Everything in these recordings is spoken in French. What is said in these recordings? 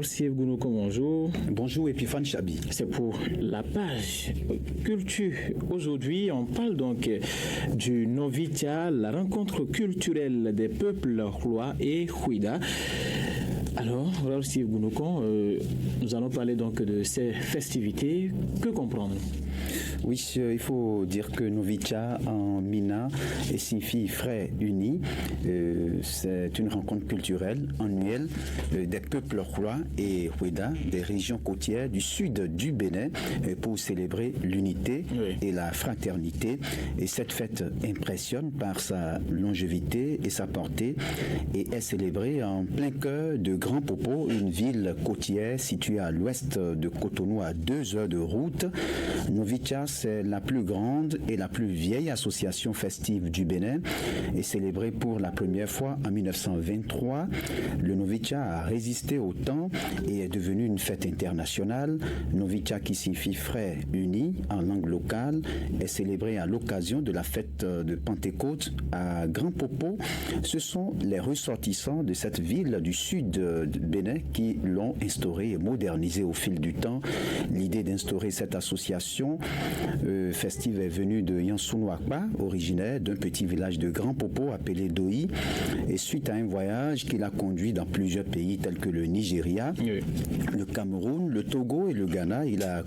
Raoul Steve Gounouko, bonjour. Bonjour Epiphane Chabi. C'est pour la page culture. Aujourd'hui, on parle donc du Novitia, la rencontre culturelle des peuples Hloa et Houida. Alors, Raoul Steve Gounouko, nous allons parler donc de ces festivités. Que comprendre ? Oui, il faut dire que Novitia en Mina signifie frères unis. C'est une rencontre culturelle annuelle des peuples Hloa et Houida, des régions côtières du sud du Bénin, pour célébrer l'unité et la fraternité. Et cette fête impressionne par sa longévité et sa portée et est célébrée en plein cœur de Grand Popo, une ville côtière située à l'ouest de Cotonou à 2 heures de route. Novitia, c'est la plus grande et la plus vieille association festive du Bénin et célébrée pour la première fois en 1923. Le Novitia a résisté au temps et est devenu une fête internationale. Novitia, qui signifie frères unis en langue locale, est célébrée à l'occasion de la fête de Pentecôte à Grand Popo. Ce sont les ressortissants de cette ville du sud du Bénin qui l'ont instaurée et modernisée au fil du temps. L'idée d'instaurer cette association festive est venue de Yansounou-Akpa, originaire d'un petit village de Grand Popo appelé Doi, et suite à un voyage qui l'a conduit dans plusieurs pays tels que le Nigeria, le Cameroun, le Togo et le Ghana. Il a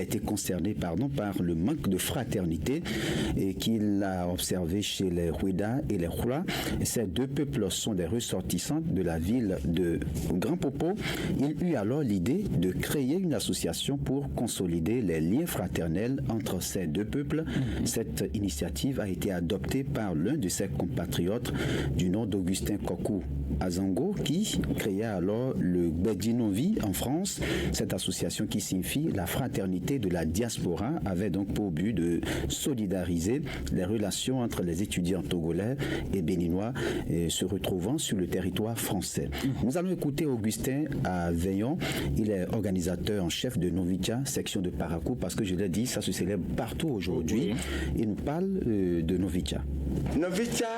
été consterné par le manque de fraternité et qu'il a observé chez les Houida et les Hloa. Ces deux peuples sont des ressortissants de la ville de Grand Popo. Il eut alors l'idée de créer une association pour consolider les liens fraternels entre ces deux peuples. Cette initiative a été adoptée par l'un de ses compatriotes du nom d'Augustin Kokou Azango, qui créa alors le Gbedinovi en France. Cette association, qui signifie la fraternité de la diaspora, avait donc pour but de solidariser les relations entre les étudiants togolais et béninois se retrouvant sur le territoire français. Nous allons écouter Augustin à Veillon. Il est organisateur en chef de Novitia, section de Parakou, parce que je l'ai dit, ça se célèbre partout aujourd'hui. Il nous parle de Novitia. Novitia,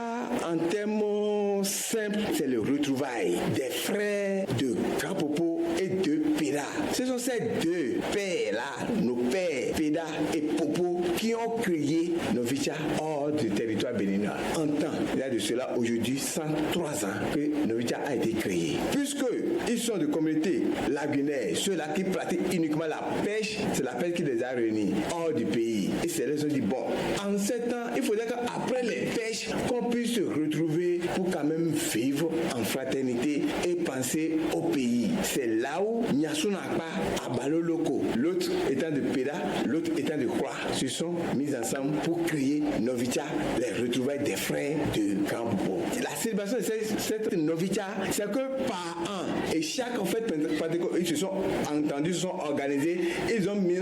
en termes simples, c'est le retrouvail des frères de Grand Popo et de Péda. Ce sont ces deux pères-là, nos pères, Péda et Popo, qui ont créé Novitia hors du territoire béninois. En temps, il y a de cela aujourd'hui 103 ans que Novitia a été créé. Puisque ils sont de communautés lagunaires, ceux-là qui pratiquent uniquement la pêche, c'est la pêche qui les a réunis hors du pays. Et c'est là qu'ils ont dit, bon, en ce temps, il faudrait qu'après les pêches, qu'on puisse se retrouver pour quand même vivre en fraternité et penser au pays. C'est là où Nyasunakpa, Abalo Loko, l'autre étant de Péda, l'autre étant de Hloa, se sont mis ensemble pour créer Novitia, les retrouvailles des frères de Grand Popo. La célébration de cette Novitia, c'est que par an, et chaque fête Pentecôte, ils se sont entendus, se sont organisés, ils ont mis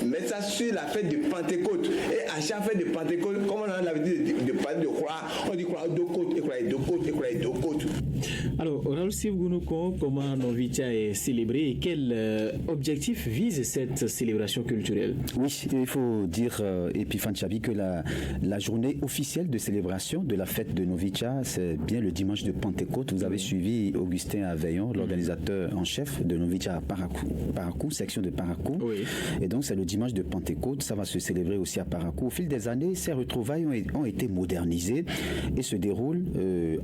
mettre ça sur la fête de Pentecôte. Et à chaque fête de Pentecôte, comme on a l'habitude de parler de Hloa, on dit Hloa deux côtes, et Hloa deux côtes, et Hloa deux côtes. Alors, Raoul Steve Gounouko, comment Novitia est célébré et quel objectif vise cette célébration culturelle? Oui, il faut dire, Epiphane Chabi, que la journée officielle de célébration de la fête de Novitia, c'est bien le dimanche de Pentecôte. Vous avez suivi Augustin à Veillon, l'organisateur en chef de Novitia à Parakou, section de Parakou. Oui. Et donc, c'est le dimanche de Pentecôte. Ça va se célébrer aussi à Parakou. Au fil des années, ces retrouvailles ont été modernisées et se déroulent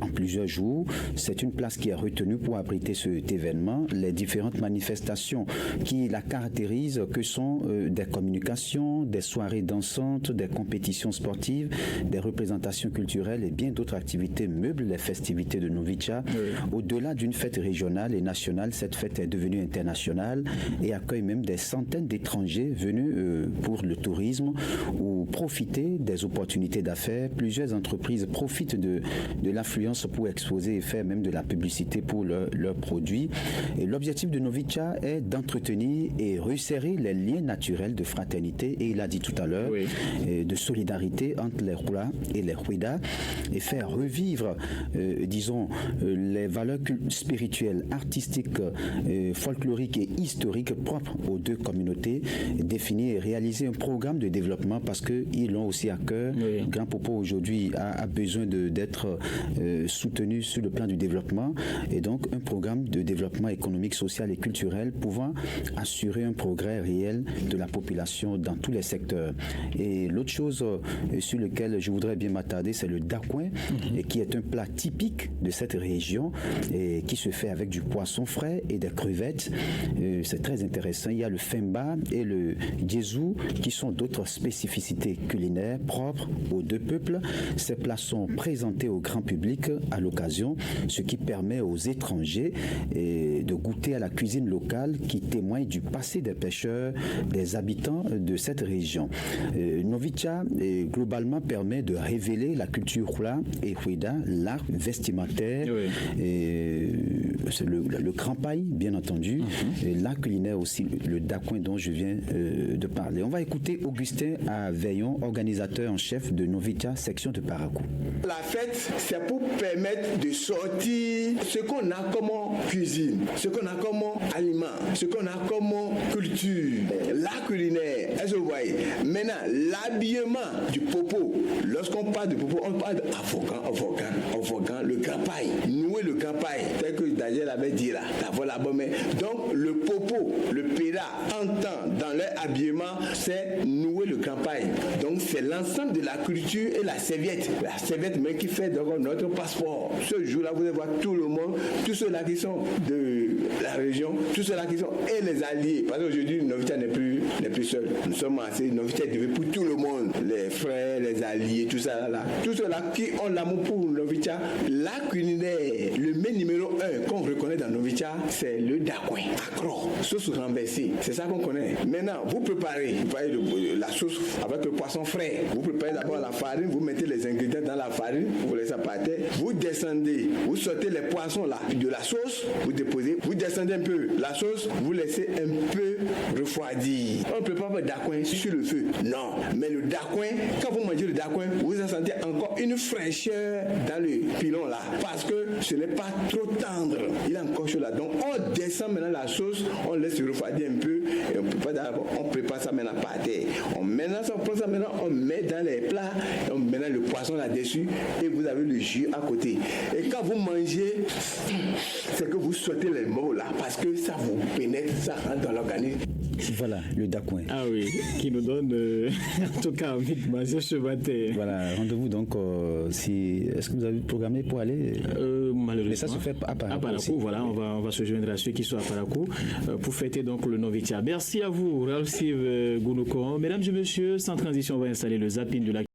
en plusieurs jours. C'est une place qui est retenue pour abriter cet événement. Les différentes manifestations qui la caractérisent, que sont des communications, des soirées dansantes, des compétitions sportives, des représentations culturelles et bien d'autres activités meublent les festivités de Novitia. Au-delà d'une fête régionale et nationale, cette fête est devenue internationale et accueille même des centaines d'étrangers venus pour le tourisme ou profiter des opportunités d'affaires. Plusieurs entreprises profitent de l'affluence pour exposer et faire même de la publicité pour leurs produits. Et l'objectif de Novitia est d'entretenir et resserrer les liens naturels de fraternité, et il a dit tout à l'heure, de solidarité entre les Hloa et les Houida, et faire revivre, les valeurs spirituelles, artistiques, folkloriques et historiques propres aux deux communautés, définir et réaliser un programme de développement parce qu'ils l'ont aussi à cœur. Grand Popo aujourd'hui a besoin d'être soutenu sur le plan du développement. développement et donc un programme de développement économique, social et culturel pouvant assurer un progrès réel de la population dans tous les secteurs. Et l'autre chose sur laquelle je voudrais bien m'attarder, c'est le dacouin, et qui est un plat typique de cette région et qui se fait avec du poisson frais et des crevettes. C'est très intéressant. Il y a le femba et le djezou qui sont d'autres spécificités culinaires propres aux deux peuples. Ces plats sont présentés au grand public à l'occasion, ce qui permet aux étrangers de goûter à la cuisine locale qui témoigne du passé des pêcheurs, des habitants de cette région. Novicha globalement permet de révéler la culture Hula et Huida, l'art vestimentaire, et c'est le crampaille bien entendu, et l'art culinaire aussi, le dacouin dont je viens de parler. On va écouter Augustin Veillon, organisateur en chef de Novicha, section de Parakou. La fête, c'est pour permettre de sortir ce qu'on a comme cuisine, ce qu'on a comme aliment, ce qu'on a comme culture, l'art culinaire. Est-ce que vous voyez? Maintenant, l'habillement du popo. Lorsqu'on parle de popo, on parle d'avocat, le campagne, nouer le campagne, tel que Daniel avait dit là, donc le popo, le péda, entend dans leur habillement, c'est nouer le campagne. Donc c'est l'ensemble de la culture et la serviette même qui fait donc notre passeport. Ce jour-là, vous allez voir tout le monde, tous ceux-là qui sont de la région, tous ceux-là qui sont et les alliés. Parce qu'aujourd'hui, Novicha n'est plus seul. Nous sommes assez, Novicha est devenu pour tout le monde, les frères, les alliés, tout ça là. Tous ceux-là qui ont l'amour pour Novicha, la culinaire, le mets numéro 1 qu'on reconnaît dans Novicha, c'est le dacouin, accro, sauce renversée. C'est ça qu'on connaît. Maintenant, vous préparez la sauce avec le poisson frais. Vous préparez d'abord la farine, vous mettez les ingrédients dans la farine, vous laissez par terre, vous descendez, vous sortez les poissons là, de la sauce, vous déposez, vous descendez un peu la sauce, vous laissez un peu refroidir. On ne prépare pas le dacouin sur le feu. Non, mais le dacouin, quand vous mangez le dacouin, vous sentez encore une fraîcheur dans le pilon là, parce que ce n'est pas trop tendre. Il est encore chaud là. Donc on descend maintenant la sauce, on laisse refroidir un peu et on prépare ça maintenant par terre. On prend ça maintenant, on met dans les plats, on met le poisson là-dessus et vous avez le jus à côté. Et quand vous mangez, c'est que vous sautez les mots là, parce que ça vous pénètre, ça rentre dans l'organisme. Voilà, le dacouin. Ah oui, qui nous donne en tout cas envie de manger ce matin. Voilà, rendez-vous donc est-ce que vous avez programmé pour aller Malheureusement. Mais ça se fait à Parakou. Voilà, on va se joindre à ceux qui sont à Parakou pour fêter donc le Novicha. Merci à vous, Ralph Gounouko. Mesdames et messieurs, sans transition, on va installer le zapping de la